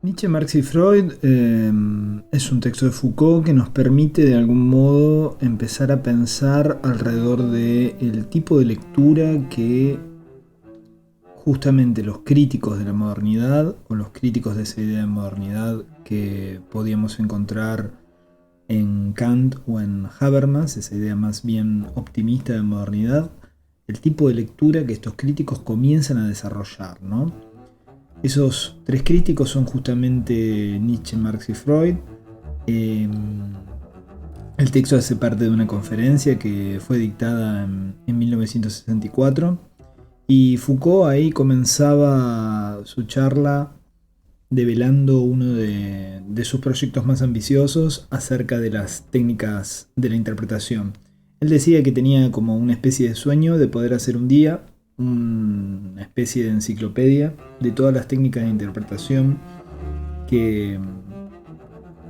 Nietzsche, Marx y Freud es un texto de Foucault que nos permite de algún modo empezar a pensar alrededor del tipo de lectura que justamente los críticos de la modernidad o los críticos de esa idea de modernidad que podíamos encontrar en Kant o en Habermas, esa idea más bien optimista de modernidad, el tipo de lectura que estos críticos comienzan a desarrollar, ¿no? Esos tres críticos son justamente Nietzsche, Marx y Freud. El texto hace parte de una conferencia que fue dictada en 1964 y Foucault ahí comenzaba su charla develando uno de sus proyectos más ambiciosos acerca de las técnicas de la interpretación. Él decía que tenía como una especie de sueño de poder hacer un día una especie de enciclopedia de todas las técnicas de interpretación que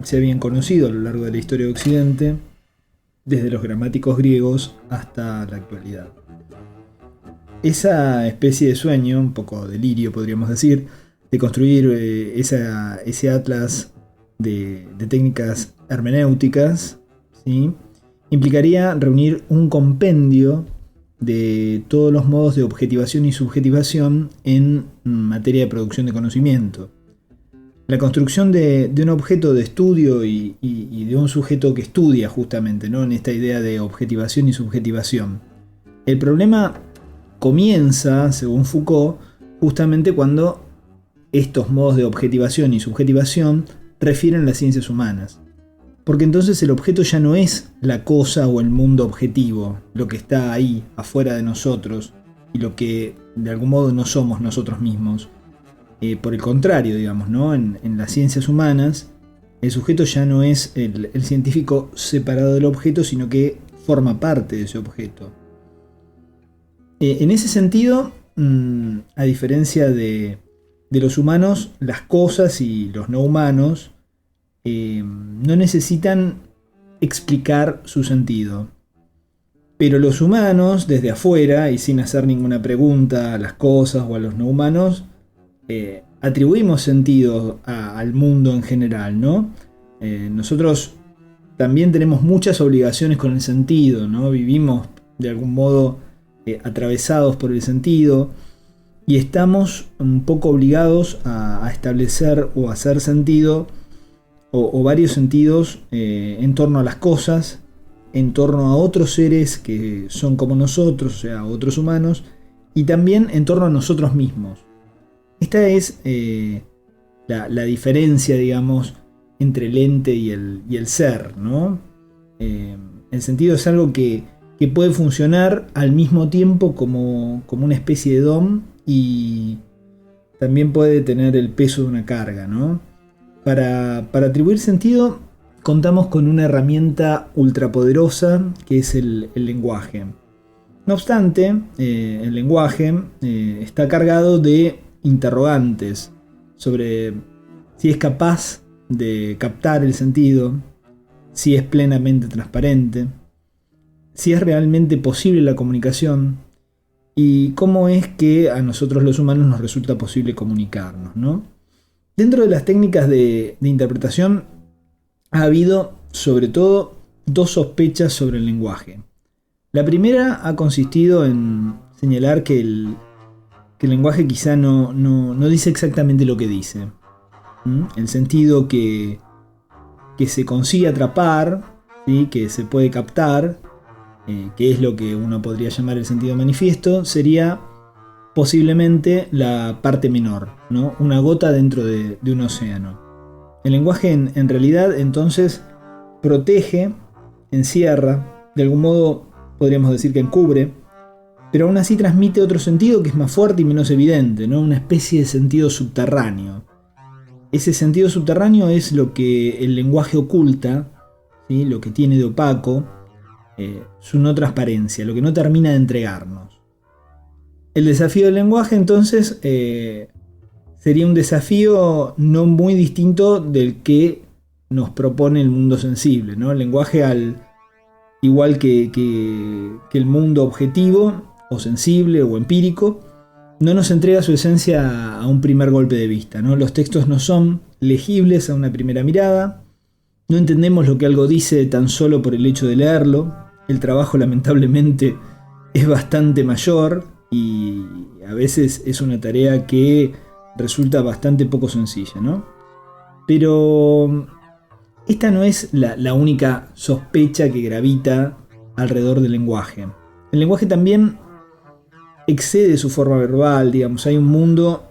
se habían conocido a lo largo de la historia de Occidente, desde los gramáticos griegos hasta la actualidad. Esa especie de sueño, un poco delirio podríamos decir, de construir ese atlas de técnicas hermenéuticas, ¿sí?, implicaría reunir un compendio de todos los modos de objetivación y subjetivación en materia de producción de conocimiento. La construcción de un objeto de estudio y de un sujeto que estudia justamente, ¿no?, en esta idea de objetivación y subjetivación. El problema comienza, según Foucault, justamente cuando estos modos de objetivación y subjetivación refieren a las ciencias humanas. Porque entonces el objeto ya no es la cosa o el mundo objetivo, lo que está ahí, afuera de nosotros, y lo que de algún modo no somos nosotros mismos. Por el contrario, digamos, ¿no?, en las ciencias humanas, el sujeto ya no es el científico separado del objeto, sino que forma parte de ese objeto. En ese sentido, a diferencia de los humanos, las cosas y los no humanos no necesitan explicar su sentido. Pero los humanos, desde afuera y sin hacer ninguna pregunta a las cosas o a los no humanos, atribuimos sentido al mundo en general, ¿no? Nosotros también tenemos muchas obligaciones con el sentido, ¿no? Vivimos de algún modo atravesados por el sentido y estamos un poco obligados a establecer o hacer sentido o varios sentidos en torno a las cosas, en torno a otros seres que son como nosotros, o sea, otros humanos, y también en torno a nosotros mismos. Esta es la diferencia, digamos, entre el ente y el ser, ¿no? El sentido es algo que puede funcionar al mismo tiempo como una especie de don y también puede tener el peso de una carga, ¿no? Para atribuir sentido contamos con una herramienta ultrapoderosa que es el lenguaje. No obstante, el lenguaje está cargado de interrogantes sobre si es capaz de captar el sentido, si es plenamente transparente, si es realmente posible la comunicación y cómo es que a nosotros los humanos nos resulta posible comunicarnos, ¿no? Dentro de las técnicas de interpretación ha habido sobre todo dos sospechas sobre el lenguaje. La primera ha consistido en señalar que el lenguaje quizá no dice exactamente lo que dice. El sentido que se consigue atrapar, ¿sí?, que se puede captar, que es lo que uno podría llamar el sentido manifiesto, sería posiblemente la parte menor, ¿no?, una gota dentro de un océano. El lenguaje en realidad entonces protege, encierra, de algún modo podríamos decir que encubre, pero aún así transmite otro sentido que es más fuerte y menos evidente, ¿no? Una especie de sentido subterráneo. Ese sentido subterráneo es lo que el lenguaje oculta, ¿sí? Lo que tiene de opaco, su no transparencia, lo que no termina de entregarnos. El desafío del lenguaje entonces sería un desafío no muy distinto del que nos propone el mundo sensible, ¿no? El lenguaje, igual que el mundo objetivo o sensible o empírico, no nos entrega su esencia a un primer golpe de vista, ¿no? Los textos no son legibles a una primera mirada, no entendemos lo que algo dice tan solo por el hecho de leerlo. El trabajo lamentablemente es bastante mayor y a veces es una tarea que resulta bastante poco sencilla, ¿no? Pero esta no es la única sospecha que gravita alrededor del lenguaje. El lenguaje también excede su forma verbal, digamos, hay un mundo,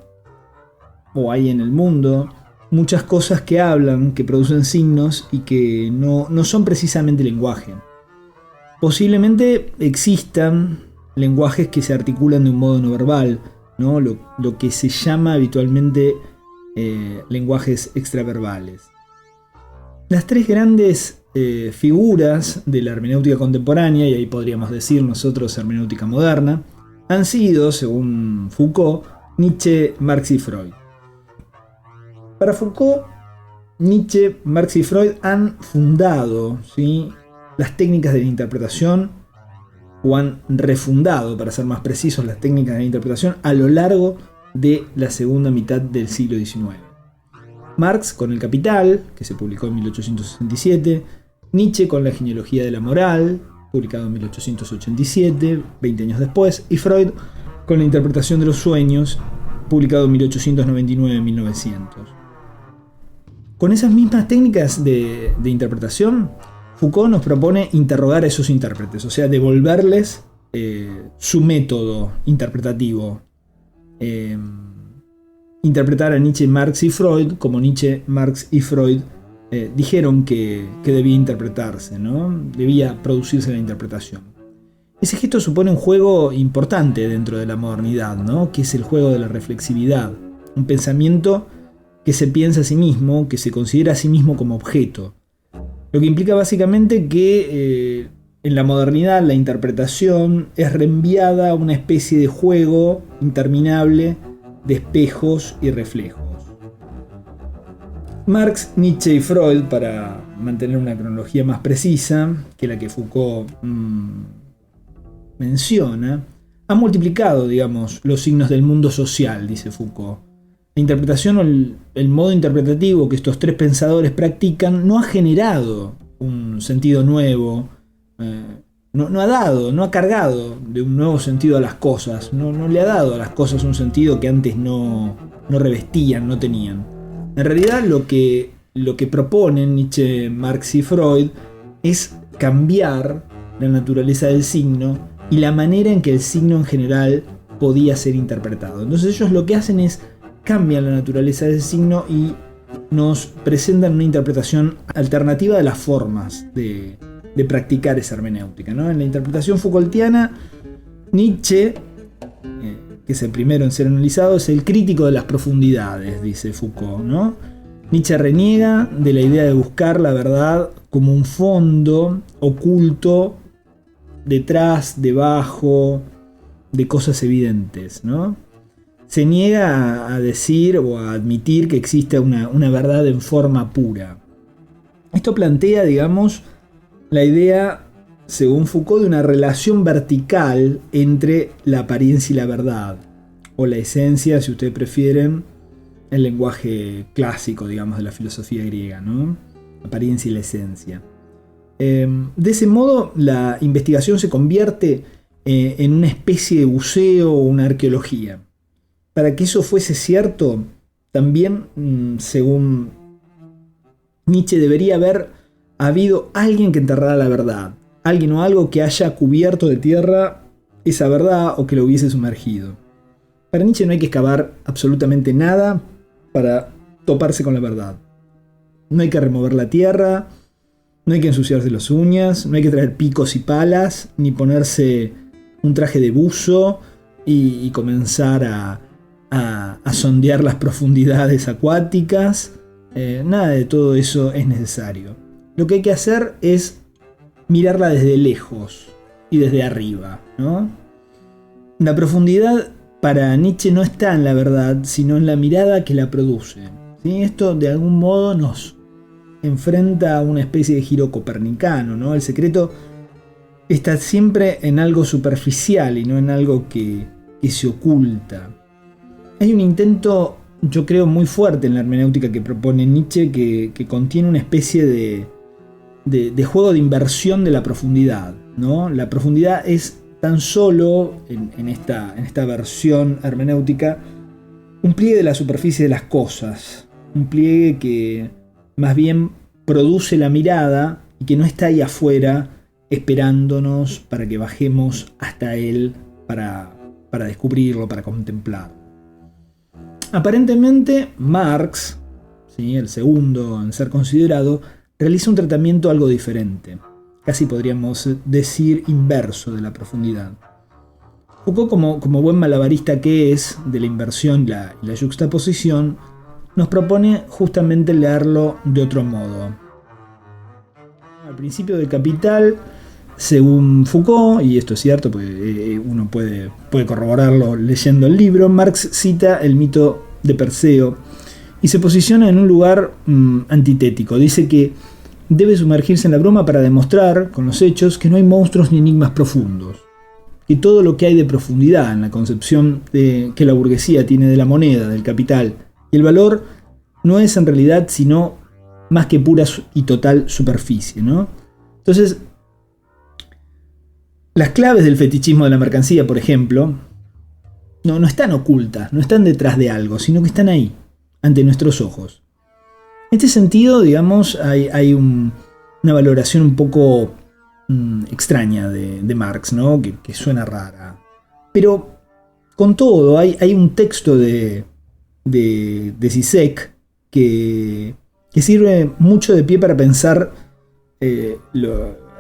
o hay en el mundo, muchas cosas que hablan, que producen signos y que no son precisamente lenguaje. Posiblemente existan lenguajes que se articulan de un modo no verbal, ¿no? Lo que se llama habitualmente lenguajes extraverbales. Las tres grandes figuras de la hermenéutica contemporánea, y ahí podríamos decir nosotros hermenéutica moderna, han sido, según Foucault, Nietzsche, Marx y Freud. Para Foucault, Nietzsche, Marx y Freud han fundado, ¿sí?, las técnicas de la interpretación, o han refundado, para ser más precisos, las técnicas de la interpretación a lo largo de la segunda mitad del siglo XIX. Marx con El Capital, que se publicó en 1867, Nietzsche con La genealogía de la moral, publicado en 1887, 20 años después, y Freud con La interpretación de los sueños, publicado en 1899-1900. Con esas mismas técnicas de interpretación, Foucault nos propone interrogar a esos intérpretes, o sea, devolverles su método interpretativo. Interpretar a Nietzsche, Marx y Freud como Nietzsche, Marx y Freud dijeron que debía interpretarse, ¿no? Debía producirse la interpretación. Ese gesto supone un juego importante dentro de la modernidad, ¿no? Que es el juego de la reflexividad, un pensamiento que se piensa a sí mismo, que se considera a sí mismo como objeto. Lo que implica básicamente que en la modernidad la interpretación es reenviada a una especie de juego interminable de espejos y reflejos. Marx, Nietzsche y Freud, para mantener una cronología más precisa que la que Foucault menciona, han multiplicado, digamos, los signos del mundo social, dice Foucault. La interpretación o el modo interpretativo que estos tres pensadores practican no ha generado un sentido nuevo, no ha cargado de un nuevo sentido a las cosas, no le ha dado a las cosas un sentido que antes no revestían, no tenían. En realidad lo que proponen Nietzsche, Marx y Freud es cambiar la naturaleza del signo y la manera en que el signo en general podía ser interpretado. Entonces ellos lo que hacen es cambian la naturaleza del signo y nos presentan una interpretación alternativa de las formas de practicar esa hermenéutica, ¿no? En la interpretación Foucaultiana, Nietzsche, que es el primero en ser analizado, es el crítico de las profundidades, dice Foucault, ¿no? Nietzsche reniega de la idea de buscar la verdad como un fondo oculto detrás, debajo de cosas evidentes, ¿no? Se niega a decir o a admitir que existe una verdad en forma pura. Esto plantea, digamos, la idea, según Foucault, de una relación vertical entre la apariencia y la verdad, o la esencia, si ustedes prefieren, el lenguaje clásico, digamos, de la filosofía griega, ¿no? Apariencia y la esencia. De ese modo, la investigación se convierte en una especie de buceo o una arqueología. Para que eso fuese cierto, también, según Nietzsche, debería haber habido alguien que enterrara la verdad, alguien o algo que haya cubierto de tierra esa verdad o que lo hubiese sumergido. Para Nietzsche no hay que excavar absolutamente nada para toparse con la verdad. No hay que remover la tierra, no hay que ensuciarse las uñas, no hay que traer picos y palas, ni ponerse un traje de buzo y comenzar a sondear las profundidades acuáticas. Nada de todo eso es necesario. Lo que hay que hacer es mirarla desde lejos y desde arriba, ¿no? La profundidad para Nietzsche no está en la verdad, sino en la mirada que la produce, ¿sí? Esto de algún modo nos enfrenta a una especie de giro copernicano, ¿no? El secreto está siempre en algo superficial y no en algo que se oculta. Hay un intento, yo creo, muy fuerte en la hermenéutica que propone Nietzsche que contiene una especie de juego de inversión de la profundidad, ¿no? La profundidad es tan solo, en esta versión hermenéutica, un pliegue de la superficie de las cosas, un pliegue que más bien produce la mirada y que no está ahí afuera esperándonos para que bajemos hasta él para descubrirlo, para contemplarlo. Aparentemente Marx, ¿sí?, el segundo en ser considerado, realiza un tratamiento algo diferente, casi podríamos decir inverso de la profundidad. Foucault, como buen malabarista que es de la inversión y la yuxtaposición, nos propone justamente leerlo de otro modo. Al principio del Capital, según Foucault, y esto es cierto, porque uno puede corroborarlo leyendo el libro, Marx cita el mito de Perseo y se posiciona en un lugar antitético. Dice que debe sumergirse en la bruma para demostrar, con los hechos, que no hay monstruos ni enigmas profundos. Que todo lo que hay de profundidad en la concepción que la burguesía tiene de la moneda, del capital y el valor, no es en realidad sino más que pura y total superficie, ¿no? Entonces, las claves del fetichismo de la mercancía, por ejemplo, no están ocultas, no están detrás de algo, sino que están ahí, ante nuestros ojos. En este sentido, digamos, hay una valoración un poco extraña de Marx, ¿no? Que suena rara. Pero, con todo, hay un texto de Zizek que sirve mucho de pie para pensar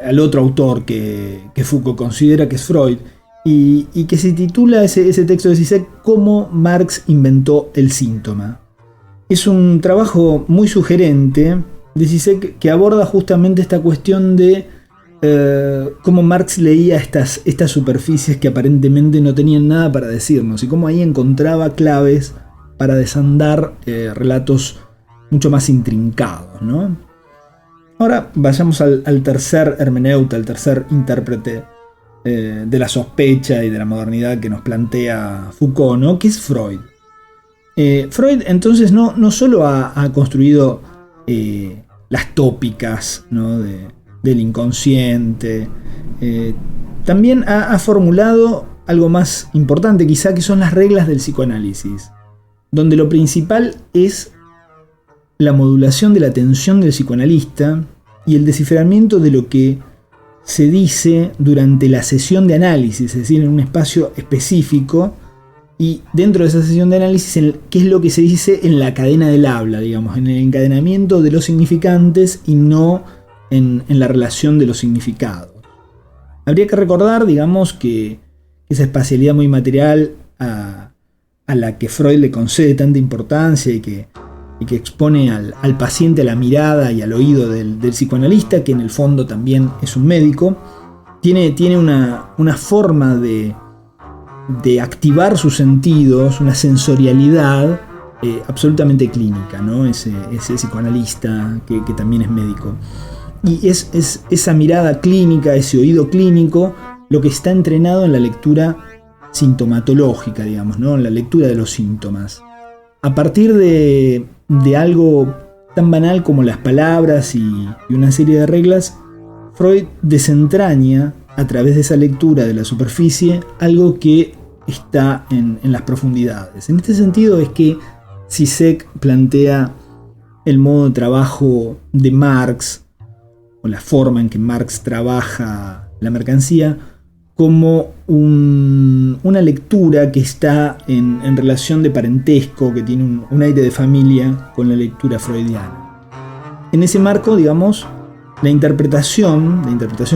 al otro autor que Foucault considera que es Freud, y que se titula ese texto de Zizek "Cómo Marx inventó el síntoma". Es un trabajo muy sugerente de Zizek que aborda justamente esta cuestión de cómo Marx leía estas superficies que aparentemente no tenían nada para decirnos y cómo ahí encontraba claves para desandar relatos mucho más intrincados, ¿no? Ahora vayamos al tercer hermeneuta, al tercer intérprete de la sospecha y de la modernidad que nos plantea Foucault, ¿no? Que es Freud. Freud entonces no solo ha construido las tópicas, ¿no?, del inconsciente, también ha formulado algo más importante quizá, que son las reglas del psicoanálisis, donde lo principal es la modulación de la atención del psicoanalista y el desciframiento de lo que se dice durante la sesión de análisis, es decir, en un espacio específico, y dentro de esa sesión de análisis, qué es lo que se dice en la cadena del habla, digamos, en el encadenamiento de los significantes y no en la relación de los significados. Habría que recordar, digamos, que esa espacialidad muy material a la que Freud le concede tanta importancia y que expone al paciente a la mirada y al oído del psicoanalista, que en el fondo también es un médico, tiene una forma de activar sus sentidos, una sensorialidad absolutamente clínica, ¿no? Ese psicoanalista que también es médico. Y es esa mirada clínica, ese oído clínico, lo que está entrenado en la lectura sintomatológica, digamos, ¿no?, en la lectura de los síntomas. A partir de algo tan banal como las palabras y una serie de reglas, Freud desentraña a través de esa lectura de la superficie algo que está en las profundidades. En este sentido es que Zizek plantea el modo de trabajo de Marx, o la forma en que Marx trabaja la mercancía, como una lectura que está en relación de parentesco, que tiene un aire de familia con la lectura freudiana. en ese marco, digamos, la interpretación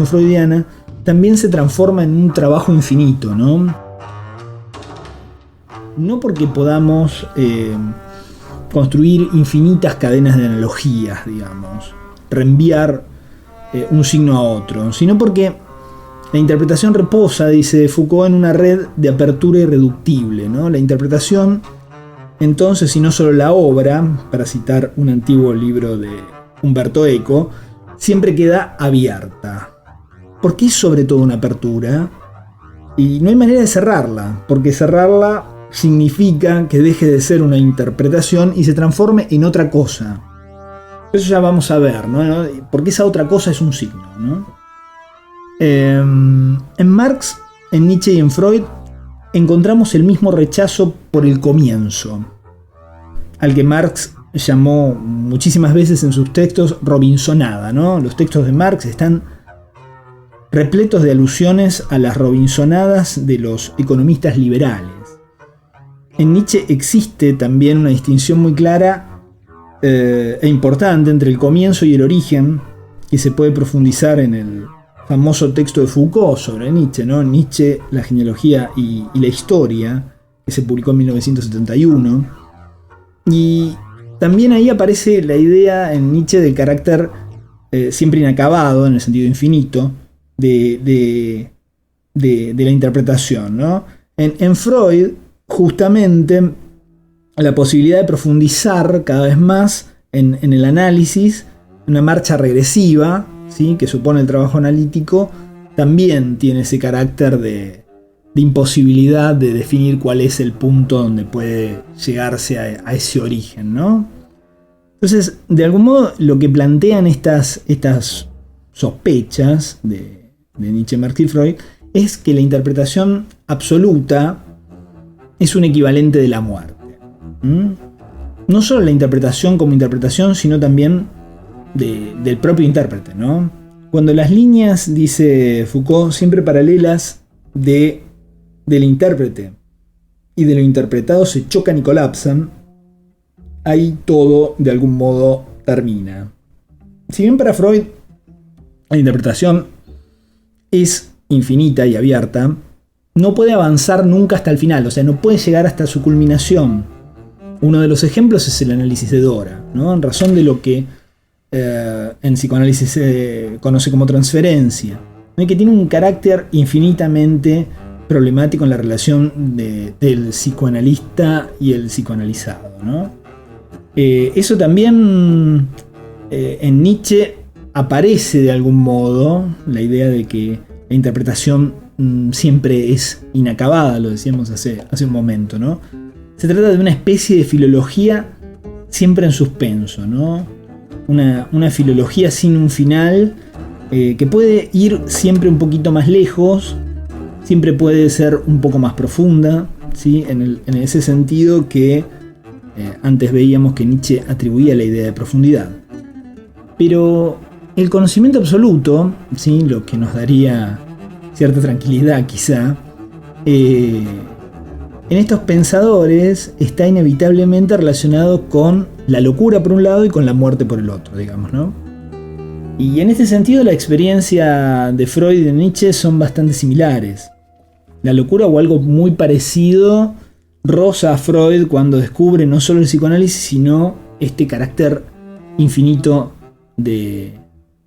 freudiana también se transforma en un trabajo infinito, ¿no? No porque podamos construir infinitas cadenas de analogías, digamos, reenviar un signo a otro, sino porque la interpretación reposa, dice Foucault, en una red de apertura irreductible, ¿no? La interpretación, entonces, y no solo la obra, para citar un antiguo libro de Umberto Eco, siempre queda abierta. Porque es sobre todo una apertura y no hay manera de cerrarla, porque cerrarla significa que deje de ser una interpretación y se transforme en otra cosa. Eso ya vamos a ver, ¿no? Porque esa otra cosa es un signo, ¿no? En Marx, en Nietzsche y en Freud encontramos el mismo rechazo por el comienzo, al que Marx llamó muchísimas veces en sus textos Robinsonada, ¿no? Los textos de Marx están repletos de alusiones a las Robinsonadas de los economistas liberales. En Nietzsche existe también una distinción muy clara e importante entre el comienzo y el origen, que se puede profundizar en el famoso texto de Foucault sobre Nietzsche, ¿no? Nietzsche, la genealogía y la historia, que se publicó en 1971. Y también ahí aparece la idea en Nietzsche del carácter siempre inacabado, en el sentido infinito, de la interpretación, ¿no? En Freud, justamente, la posibilidad de profundizar cada vez más en el análisis, una marcha regresiva, ¿sí?, que supone el trabajo analítico, también tiene ese carácter de imposibilidad de definir cuál es el punto donde puede llegarse a ese origen, ¿no? Entonces, de algún modo, lo que plantean estas sospechas de Nietzsche, Marx y Freud es que la interpretación absoluta es un equivalente de la muerte. No solo la interpretación como interpretación, sino también del propio intérprete, ¿no? Cuando las líneas, dice Foucault, siempre paralelas del intérprete y de lo interpretado se chocan y colapsan, ahí todo de algún modo termina. Si bien para Freud la interpretación es infinita y abierta, no puede avanzar nunca hasta el final, o sea, no puede llegar hasta su culminación. Uno de los ejemplos es el análisis de Dora, ¿no? En razón de lo que en psicoanálisis se conoce como transferencia, ¿no? Que tiene un carácter infinitamente problemático en la relación del psicoanalista y el psicoanalizado, ¿no? Eso también en Nietzsche aparece de algún modo, la idea de que la interpretación siempre es inacabada, lo decíamos hace un momento, ¿no? Se trata de una especie de filología siempre en suspenso, ¿no? Una filología sin un final, que puede ir siempre un poquito más lejos, siempre puede ser un poco más profunda, ¿sí? En ese sentido que antes veíamos que Nietzsche atribuía la idea de profundidad. Pero el conocimiento absoluto, ¿sí?, lo que nos daría cierta tranquilidad quizá, en estos pensadores está inevitablemente relacionado con la locura por un lado y con la muerte por el otro, digamos, ¿no? Y en este sentido la experiencia de Freud y de Nietzsche son bastante similares. La locura o algo muy parecido roza a Freud cuando descubre no solo el psicoanálisis, sino este carácter infinito de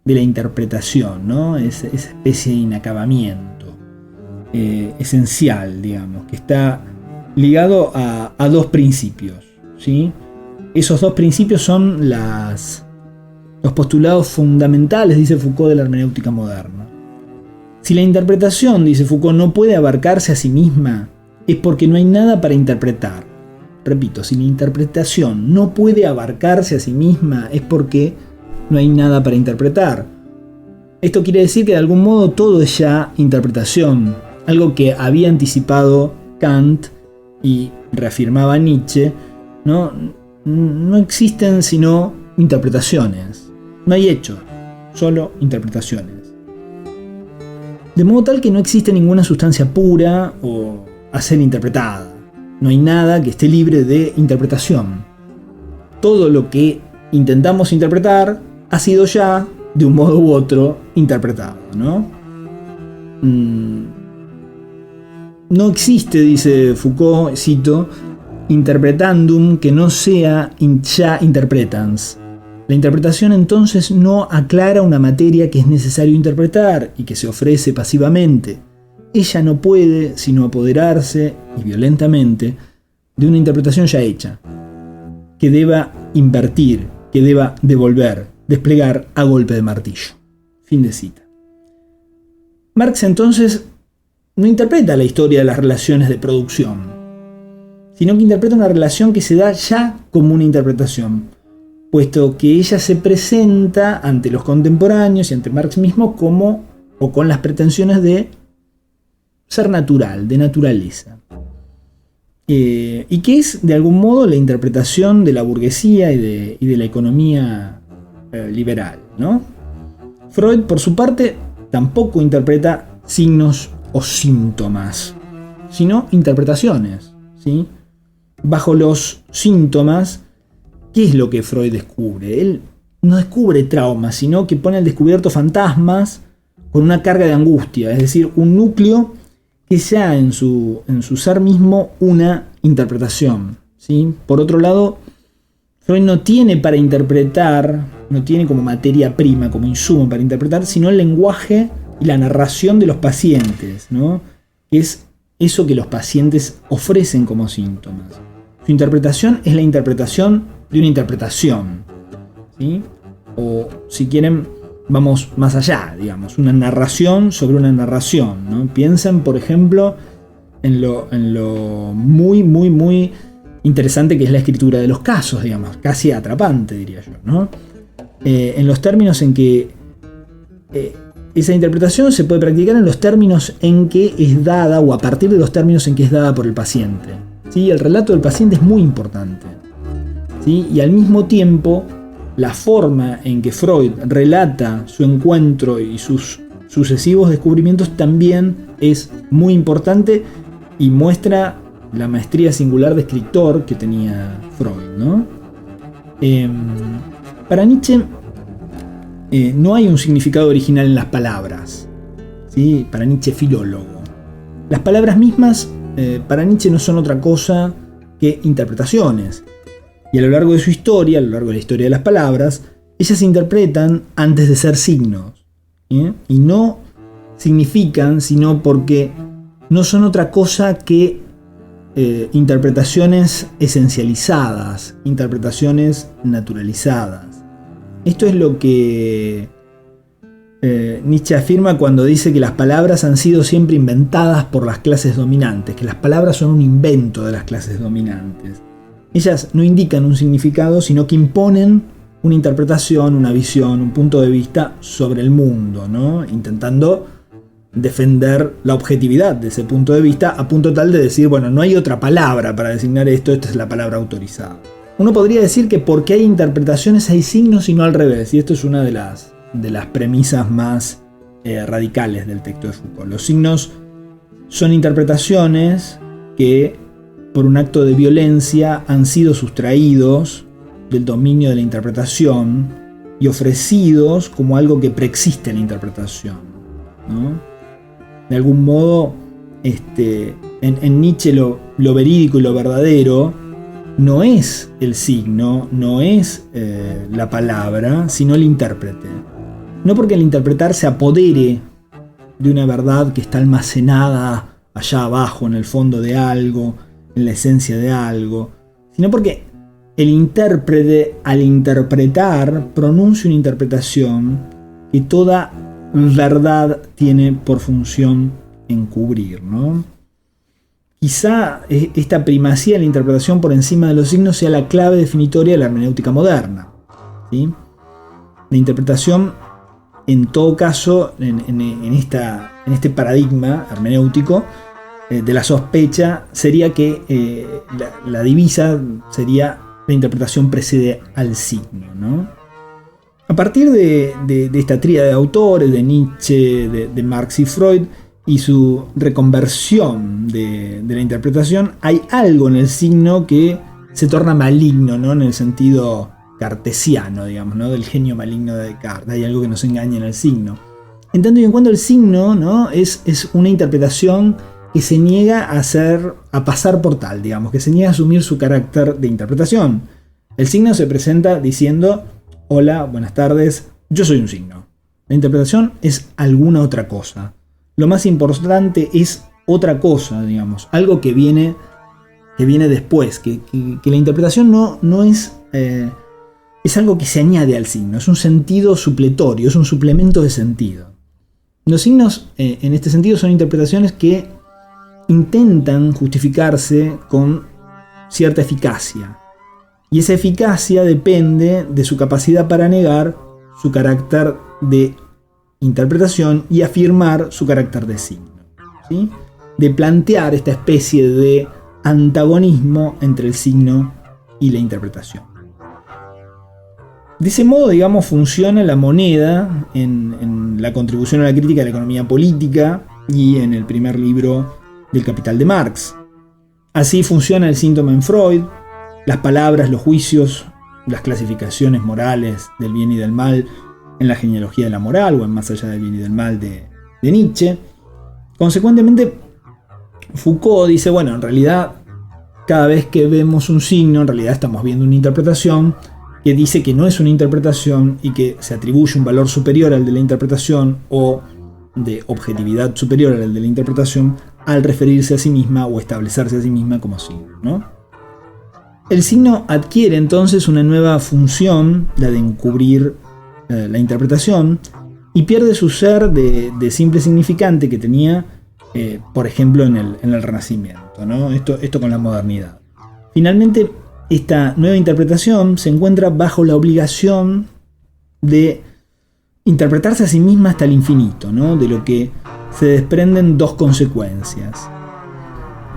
la interpretación, ¿no? Esa especie de inacabamiento esencial, digamos, que está ligado a dos principios, ¿sí? Esos dos principios son los postulados fundamentales, dice Foucault, de la hermenéutica moderna. Si la interpretación, dice Foucault, no puede abarcarse a sí misma, es porque no hay nada para interpretar. Repito, si la interpretación no puede abarcarse a sí misma, es porque no hay nada para interpretar. Esto quiere decir que de algún modo todo es ya interpretación, algo que había anticipado Kant y reafirmaba Nietzsche, ¿no? No existen sino interpretaciones, no hay hechos, solo interpretaciones. De modo tal que no existe ninguna sustancia pura o a ser interpretada, no hay nada que esté libre de interpretación. Todo lo que intentamos interpretar ha sido ya, de un modo u otro, interpretado, ¿no? No existe, dice Foucault, cito, interpretandum que no sea ya interpretans. La interpretación entonces no aclara una materia que es necesario interpretar y que se ofrece pasivamente. Ella no puede sino apoderarse, y violentamente, de una interpretación ya hecha, que deba invertir, que deba devolver, desplegar a golpe de martillo. Fin de cita. Marx entonces no interpreta la historia de las relaciones de producción, sino que interpreta una relación que se da ya como una interpretación, puesto que ella se presenta ante los contemporáneos y ante Marx mismo como, o con las pretensiones de ser natural, de naturaleza. Y que es, de algún modo, la interpretación de la burguesía y de la economía liberal, ¿no? Freud, por su parte, tampoco interpreta signos o síntomas, sino interpretaciones, ¿sí? Bajo los síntomas, ¿qué es lo que Freud descubre? Él no descubre traumas, sino que pone al descubierto fantasmas con una carga de angustia, es decir, un núcleo que sea en su ser mismo una interpretación, ¿sí? Por otro lado, Freud no tiene para interpretar, no tiene como materia prima, como insumo para interpretar, sino el lenguaje y la narración de los pacientes, ¿no? Que es eso que los pacientes ofrecen como síntomas. Su interpretación es la interpretación de una interpretación, ¿sí? O, si quieren, vamos más allá, digamos, una narración sobre una narración, ¿no? Piensen, por ejemplo, en lo muy, muy, muy interesante que es la escritura de los casos, digamos, casi atrapante, diría yo, ¿no? En los términos en que esa interpretación se puede practicar en los términos en que es dada, o a partir de los términos en que es dada por el paciente, ¿sí? El relato del paciente es muy importante, ¿sí? Y al mismo tiempo, la forma en que Freud relata su encuentro y sus sucesivos descubrimientos también es muy importante y muestra la maestría singular de escritor que tenía Freud, ¿no? Para Nietzsche no hay un significado original en las palabras, ¿sí? Para Nietzsche, filólogo. Las palabras mismas para Nietzsche no son otra cosa que interpretaciones. Y a lo largo de su historia, a lo largo de la historia de las palabras, ellas se interpretan antes de ser signos, ¿sí? Y no significan, sino porque no son otra cosa que interpretaciones esencializadas, interpretaciones naturalizadas. Esto es lo que Nietzsche afirma cuando dice que las palabras han sido siempre inventadas por las clases dominantes, que las palabras son un invento de las clases dominantes. Ellas no indican un significado, sino que imponen una interpretación, una visión, un punto de vista sobre el mundo, ¿no? Intentando defender la objetividad de ese punto de vista a punto tal de decir, bueno, no hay otra palabra para designar esto, esta es la palabra autorizada. Uno podría decir que porque hay interpretaciones hay signos y no al revés, y esto es una de las premisas más radicales del texto de Foucault. Los signos son interpretaciones que por un acto de violencia han sido sustraídos del dominio de la interpretación y ofrecidos como algo que preexiste en la interpretación, ¿no? De algún modo, en Nietzsche lo verídico y lo verdadero no es el signo, no es la palabra, sino el intérprete. No porque el interpretar se apodere de una verdad que está almacenada allá abajo, en el fondo de algo, en la esencia de algo, sino porque el intérprete, al interpretar, pronuncia una interpretación que toda verdad tiene por función encubrir, ¿no? Quizá esta primacía de la interpretación por encima de los signos sea la clave definitoria de la hermenéutica moderna, ¿sí? La interpretación, en todo caso, en este paradigma hermenéutico de la sospecha, sería que la divisa sería la interpretación precede al signo, ¿no? A partir de esta tríada de autores, de Nietzsche, de Marx y Freud, y su reconversión de la interpretación, hay algo en el signo que se torna maligno, ¿no? En el sentido cartesiano, digamos, ¿no? Del genio maligno de Descartes. Hay algo que nos engaña en el signo. En tanto y en cuanto el signo, ¿no? es una interpretación que se niega a pasar por tal, digamos, que se niega a asumir su carácter de interpretación. El signo se presenta diciendo: hola, buenas tardes, yo soy un signo. La interpretación es alguna otra cosa. Lo más importante es otra cosa, digamos, algo que viene después, que la interpretación no es... es algo que se añade al signo, es un sentido supletorio, es un suplemento de sentido. Los signos, en este sentido, son interpretaciones que intentan justificarse con cierta eficacia. Y esa eficacia depende de su capacidad para negar su carácter de interpretación y afirmar su carácter de signo, ¿sí? De plantear esta especie de antagonismo entre el signo y la interpretación. De ese modo, digamos, funciona la moneda en la contribución a la crítica de la economía política y en el primer libro del Capital de Marx. Así funciona el síntoma en Freud, las palabras, los juicios, las clasificaciones morales del bien y del mal en la genealogía de la moral o en Más allá del bien y del mal de Nietzsche. Consecuentemente, Foucault dice, bueno, en realidad cada vez que vemos un signo, en realidad estamos viendo una interpretación que dice que no es una interpretación y que se atribuye un valor superior al de la interpretación o de objetividad superior al de la interpretación al referirse a sí misma o establecerse a sí misma como signo, ¿no? El signo adquiere entonces una nueva función, la de encubrir la interpretación, y pierde su ser de simple significante que tenía, por ejemplo, en el Renacimiento, ¿no? Esto con la modernidad. Finalmente, esta nueva interpretación se encuentra bajo la obligación de interpretarse a sí misma hasta el infinito, ¿no? De lo que se desprenden dos consecuencias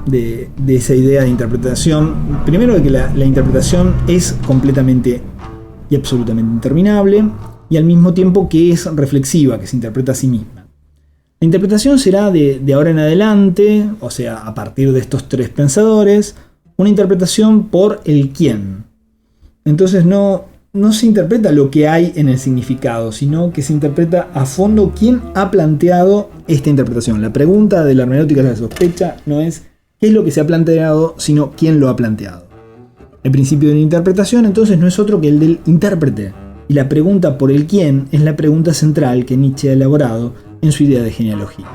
de esa idea de interpretación. Primero, de que la interpretación es completamente y absolutamente interminable, y al mismo tiempo que es reflexiva, que se interpreta a sí misma. La interpretación será de ahora en adelante, o sea, a partir de estos tres pensadores, una interpretación por el quién. Entonces no se interpreta lo que hay en el significado, sino que se interpreta a fondo quién ha planteado esta interpretación. La pregunta de la hermenéutica de la sospecha no es qué es lo que se ha planteado, sino quién lo ha planteado. El principio de la interpretación entonces no es otro que el del intérprete, y la pregunta por el quién es la pregunta central que Nietzsche ha elaborado en su idea de genealogía.